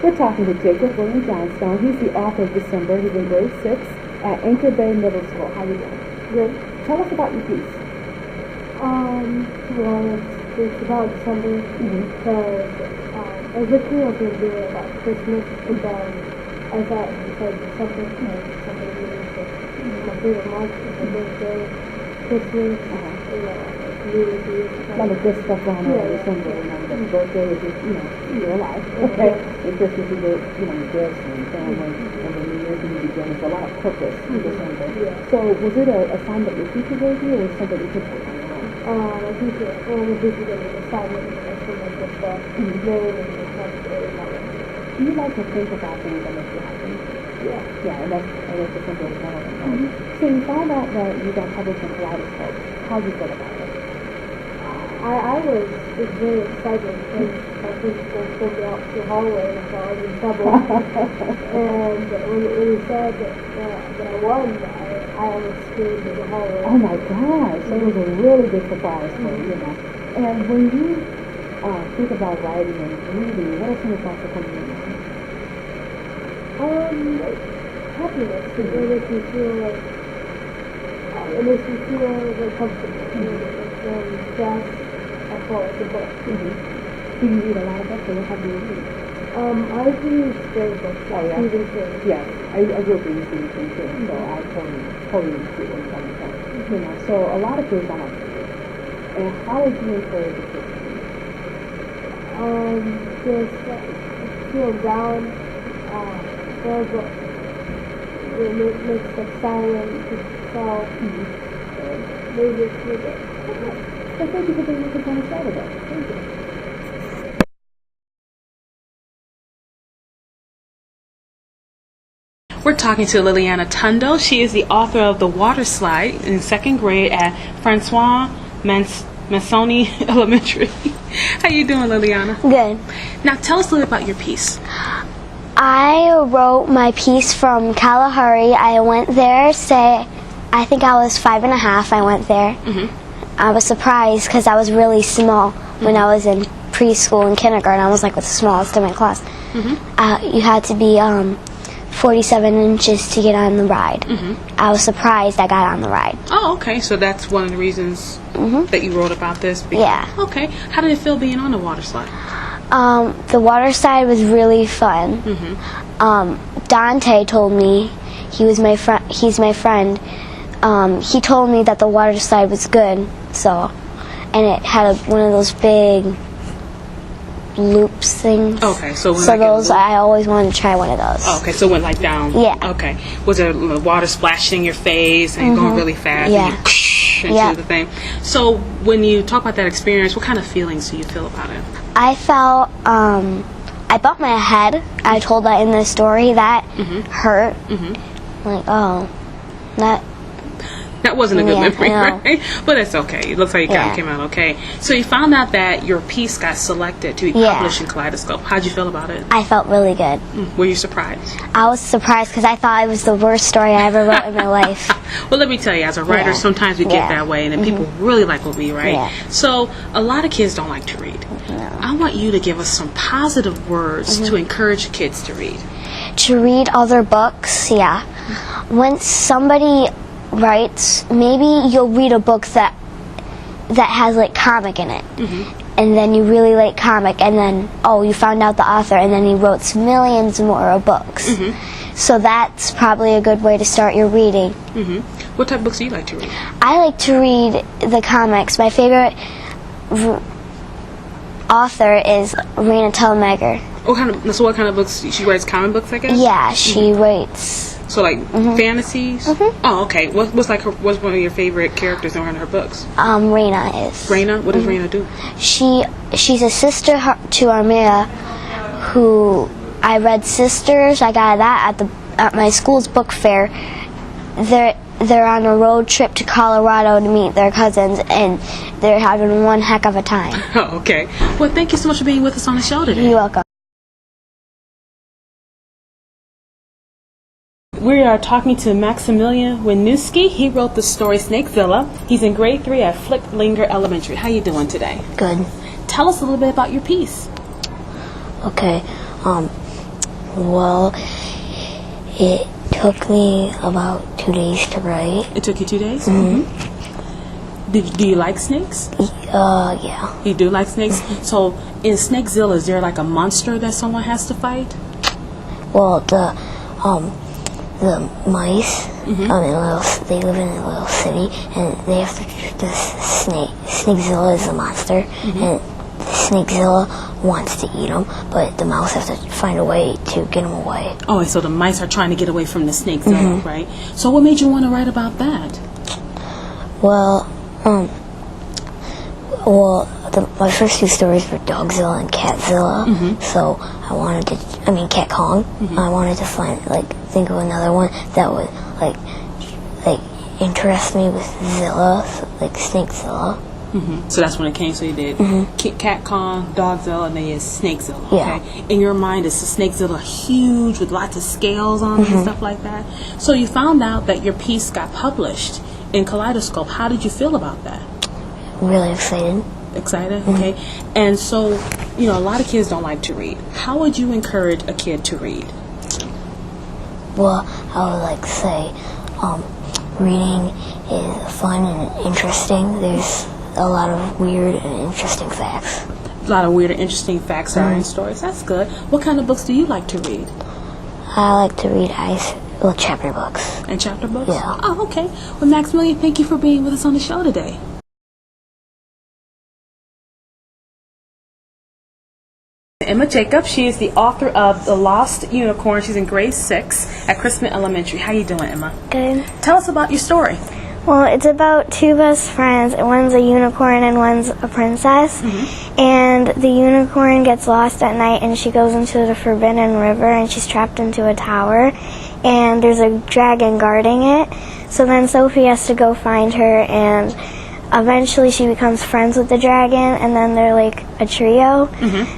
We're talking to Jacob William Johnstone. He's the author of December. He's in grade 6 at Anchor Bay Middle School. How you doing? Good. Tell us about your piece. Well, it's about December because as a kid I was going to do it about Christmas, and then I thought because December, something really my favorite month is my birthday, Christmas, New Year's Eve. A lot of good stuff going on in December. Your birthday is just, your life. Okay. And Christmas you get, your gifts and family, and the New Year's and you begin. There's a lot of purpose in December. Yeah. So was it a sign that your teacher gave you, or something that you could take on your own? My teacher gave me an assignment and some of the stuff, name and the country and all that. Do you like to think about things that make you happy? Yeah. Yeah, and that's the simple as one of them. So you found out that you got published in Kaleidescope. How did you feel about it? I was very excited because my principal pulled me out to the hallway and I thought I was in trouble. And when he said that I won, I almost screamed in the hallway. Oh my gosh, that was a really big surprise for you, And when you think about writing and reading, what are some of the thoughts that come to your mind? Happiness. It makes me feel very comfortable. Stress. I call it the book. Do you read a lot of books, or what have you read? I read scary books, Stephen King. Yes, I grew up reading Stephen King too, so I totally see where you're coming from. So a lot of kids don't like to read. And how would you encourage the kids to read? Just feel down. There's books. It makes like silence, yourself. Maybe it's good. So thank you for being with us on the show today. Thank you. We're talking to Lilliana Tundo. She is the author of The Water Slide in 2nd grade at Francois Massoni Elementary. How you doing, Lilliana? Good. Now tell us a little bit about your piece. I wrote my piece from Kalahari. I went there, I think I was 5 and a half. I went there. I was surprised because I was really small when I was in preschool and kindergarten. I was like the smallest in my class. You had to be 47 inches to get on the ride. I was surprised I got on the ride. Oh, okay. So that's one of the reasons that you wrote about this? Yeah. Okay. How did it feel being on the water slide? The water slide was really fun. Dante told me, he's my friend. He told me that the water slide was good, and it had one of those big loops things. Okay, so I always wanted to try one of those. Oh, okay, so it went like down. Yeah. Okay. Was there water splashing in your face and going really fast? Yeah. And into the thing. So when you talk about that experience, what kind of feelings do you feel about it? I felt I bumped my head. I told that in the story that hurt. Like, that wasn't a good memory, right? But that's okay. It looks like it kind of came out okay. So you found out that your piece got selected to be published in Kaleidescope. How'd you feel about it? I felt really good. Were you surprised? I was surprised because I thought it was the worst story I ever wrote in my life. Well, let me tell you, as a writer, sometimes we get that way, and then people really like what we write. So a lot of kids don't like to read. I want you to give us some positive words to encourage kids to read. To read other books, When somebody writes, maybe you'll read a book that has like comic in it, and then you really like comic, and then you found out the author, and then he wrote millions more books. So that's probably a good way to start your reading. What type of books do you like to read? I like to read the comics. My favorite author is Raina Telgemeier. So what kind of books? She writes comic books, I guess? Yeah, she writes. So like fantasies? Oh, okay. What's one of your favorite characters in one of her books? Raina is. Raina? What does Raina do? She's a sister to Armia, who I read Sisters. I got that at my school's book fair. They're on a road trip to Colorado to meet their cousins, and they're having one heck of a time. Oh, okay. Well, thank you so much for being with us on the show today. You're welcome. We are talking to Maximillan Wisniewski. He wrote the story Snakezilla. He's in grade 3 at Flicklinger Elementary. How you doing today? Good. Tell us a little bit about your piece. Okay. Well, it took me about 2 days to write. It took you 2 days? Mm-hmm. Do you like snakes? Yeah. You do like snakes? So in Snakezilla, is there like a monster that someone has to fight? Well, the mice, they live in a little city, and they have to, Snakezilla is a monster, and Snakezilla wants to eat them, but the mouse has to find a way to get them away. Oh, so the mice are trying to get away from the Snakezilla, right? So what made you want to write about that? Well, my first 2 stories were Dogzilla and Catzilla, so I wanted to, Cat Kong. I wanted to think of another one that would, interest me with Zilla, like Snakezilla. So that's when it came, so you did Cat Kong, Dogzilla, and then you had Snakezilla, Yeah. okay? In your mind, is the Snakezilla huge with lots of scales on it and stuff like that? So you found out that your piece got published in Kaleidescope. How did you feel about that? Really excited. Excited? Okay. And so, a lot of kids don't like to read. How would you encourage a kid to read? Well, I would say reading is fun and interesting. There's a lot of weird and interesting facts. A lot of weird and interesting facts are in stories. That's good. What kind of books do you like to read? I like to read chapter books. And chapter books? Yeah. Oh, okay. Well, Maximilian, thank you for being with us on the show today. Emma Jacob, she is the author of The Lost Unicorn. She's in grade 6 at Crispin Elementary. How you doing, Emma? Good. Tell us about your story. Well, it's about 2 best friends. One's a unicorn and one's a princess. And the unicorn gets lost at night and she goes into the Forbidden River and she's trapped into a tower. And there's a dragon guarding it. So then Sophie has to go find her, and eventually she becomes friends with the dragon, and then they're like a trio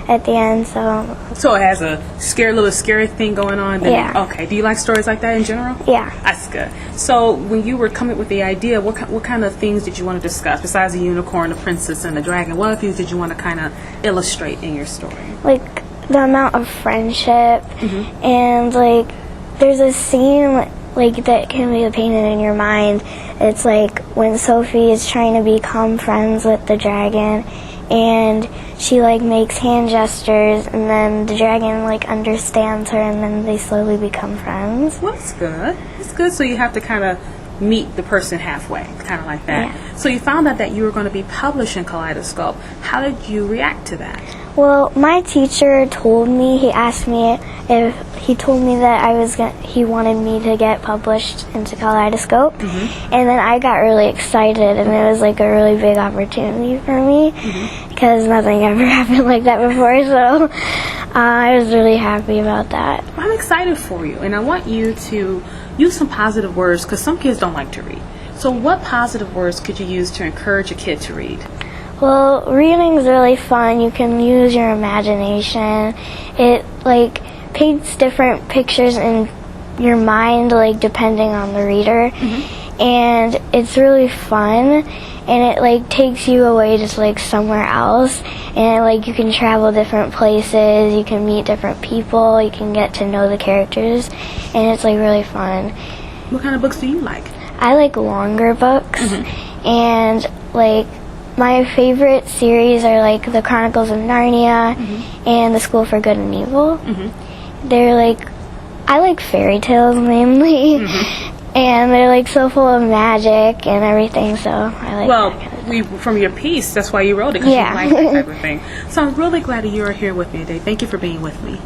at the end. So it has a little scary thing going on? Then, Yeah. Okay. Do you like stories like that in general? Yeah. That's good. So when you were coming up with the idea, what kind of things did you want to discuss? Besides the unicorn, the princess, and the dragon, what other things did you want to kind of illustrate in your story? Like the amount of friendship, and there's a scene that can be painted in your mind. It's when Sophie is trying to become friends with the dragon, and she makes hand gestures, and then the dragon understands her, and then they slowly become friends. Well, that's good. That's good. So you have to kind of meet the person halfway, kind of like that. Yeah. So you found out that you were going to be published in Kaleidescope. How did you react to that? Well, my teacher told me, he asked me he told me that he wanted me to get published into Kaleidescope, and then I got really excited, and it was a really big opportunity for me, because nothing ever happened like that before, so I was really happy about that. I'm excited for you, and I want you to use some positive words, because some kids don't like to read. So what positive words could you use to encourage a kid to read? Well, reading's really fun. You can use your imagination. It paints different pictures in your mind, depending on the reader. And it's really fun, and it takes you away just somewhere else, and you can travel different places, you can meet different people, you can get to know the characters, and it's really fun. What kind of books do you like? I like longer books, and my favorite series are the Chronicles of Narnia and The School for Good and Evil. They're I like fairy tales mainly, and they're so full of magic and everything, so I like that kind of from your piece, that's why you wrote it, because you like that type of thing. So I'm really glad that you are here with me today. Thank you for being with me.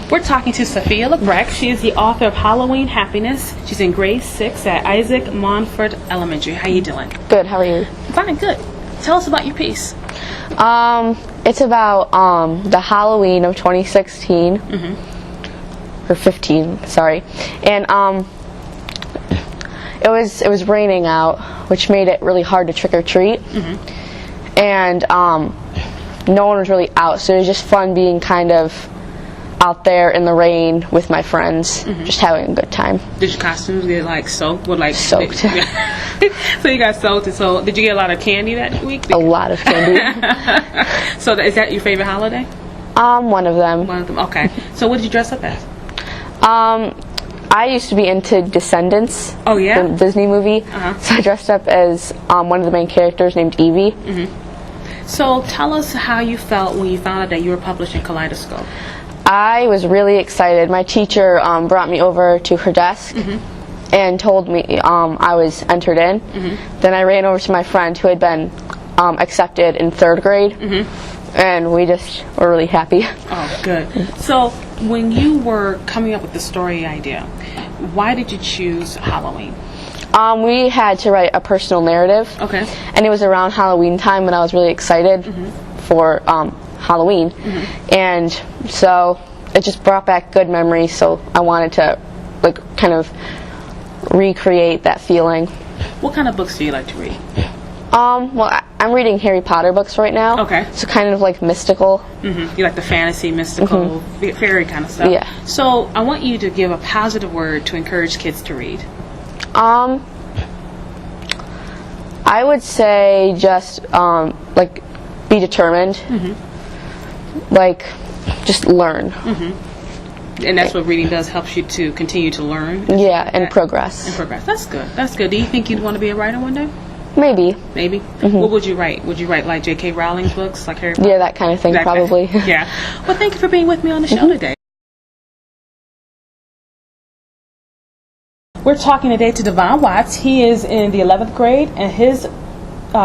We're talking to Sophia LaBrecque. She is the author of Halloween Happiness. She's in grade 6 at Isaac Monfort Elementary. How you doing? Good, how are you? Fine, good. Tell us about your piece. It's about the Halloween of 2016. Or 15, sorry. And it was raining out, which made it really hard to trick or treat. And no one was really out, so it was just fun being kind of out there in the rain with my friends, just having a good time. Did your costumes get like soaked? Soaked. So you got soaked. And so did you get a lot of candy that week? A lot of candy. So is that your favorite holiday? One of them. One of them. Okay. So what did you dress up as? I used to be into Descendants. Oh yeah. The Disney movie. So I dressed up as one of the main characters named Evie. So tell us how you felt when you found out that you were published in Kaleidescope. I was really excited. My teacher brought me over to her desk and told me I was entered in. Then I ran over to my friend who had been accepted in 3rd grade, and we just were really happy. Oh, good. So when you were coming up with the story idea, why did you choose Halloween? We had to write a personal narrative. Okay. And it was around Halloween time, and I was really excited for Halloween. And so it just brought back good memories, so I wanted to kind of recreate that feeling. What kind of books do you like to read? Well, I'm reading Harry Potter books right now. Okay. So kind of like mystical. You like the fantasy, mystical, fairy kind of stuff. Yeah. So I want you to give a positive word to encourage kids to read. I would say just be determined. Just learn. And that's what reading does, helps you to continue to learn. Yeah, and progress. And progress. That's good. That's good. Do you think you'd want to be a writer one day? Maybe. Maybe. What would you write? Would you write like J.K. Rowling's books, like Harry Potter? Yeah, that kind of thing, probably. Yeah. Well, thank you for being with me on the show today. We're talking today to Dayvon Watts. He is in the 11th grade, and his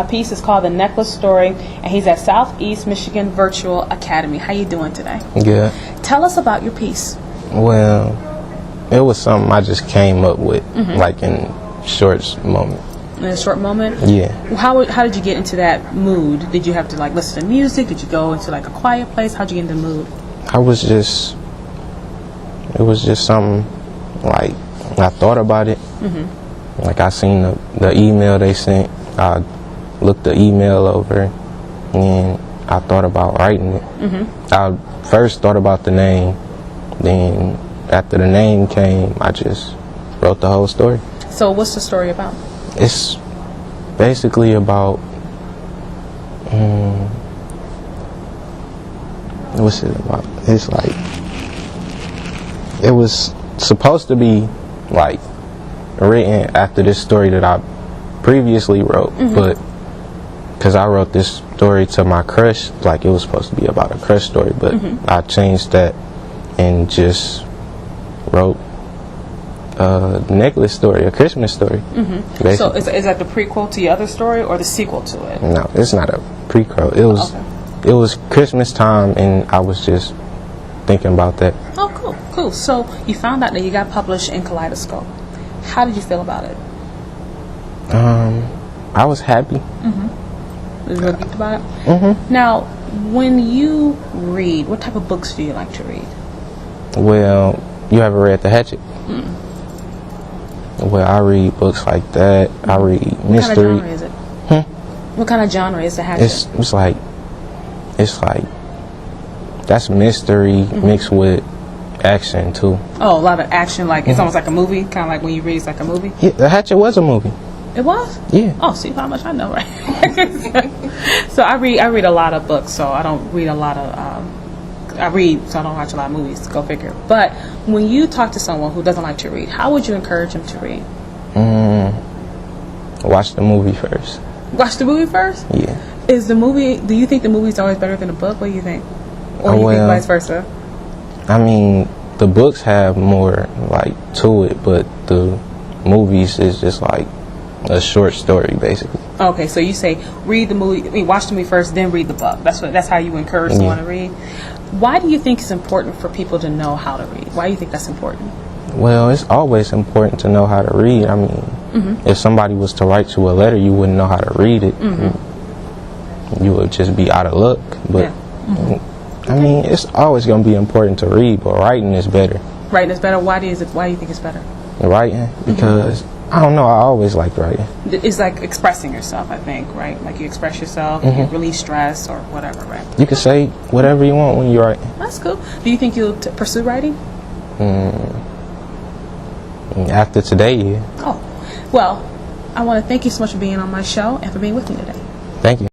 piece is called The Necklace Story, and he's at Southeast Michigan Virtual Academy. How you doing today? Good. Tell us about your piece. Well, it was something I just came up with, like in short moment. In a short moment? Yeah. How did you get into that mood? Did you have to listen to music? Did you go into a quiet place? How'd you get in the mood? It was just something I thought about it. Like I seen the email they sent. I looked the email over, and I thought about writing it. I first thought about the name. Then after the name came, I just wrote the whole story. So what's the story about? It's basically about what's it about? It's it was supposed to be written after this story that I previously wrote, but because I wrote this story to my crush, it was supposed to be about a crush story, but I changed that and just wrote a necklace story, a Christmas story. So is that the prequel to your other story or the sequel to it? No, it's not a prequel. It was Christmas time, and I was just thinking about that. Oh, cool. So you found out that you got published in Kaleidescope. How did you feel about it? I was happy. Was you really geeked about it? Now, when you read, what type of books do you like to read? Well, you ever read The Hatchet? Well, I read books like that. I read mystery. What kind of genre is it? What kind of genre is The Hatchet? It's like that's mystery mixed with action too. Oh, a lot of action. It's almost like a movie. Kind of like when you read, it's like a movie. Yeah, The Hatchet was a movie. It was? Yeah. Oh, see how much I know, right? So I read a lot of books. So I don't read a lot of. I read, so I don't watch a lot of movies. Go figure. But when you talk to someone who doesn't like to read, how would you encourage them to read? Watch the movie first. Watch the movie first? Yeah. Do you think the movie's always better than the book? What do you think? Or do you think vice versa? I mean, the books have more to it, but the movies is just a short story basically. Okay, so you say watch the movie first, then read the book. That's how you encourage someone to read. Why do you think it's important for people to know how to read? Why do you think that's important? Well, it's always important to know how to read. I mean, if somebody was to write you a letter, you wouldn't know how to read it. You would just be out of luck. But I mean, it's always going to be important to read, but writing is better. Writing is better. Why do you think it's better? Writing, because I don't know. I always liked writing. It's like expressing yourself, I think, right? Like you express yourself, you release stress or whatever, right? You can say whatever you want when you write. That's cool. Do you think you'll pursue writing? After today, yeah. Oh, well, I want to thank you so much for being on my show and for being with me today. Thank you.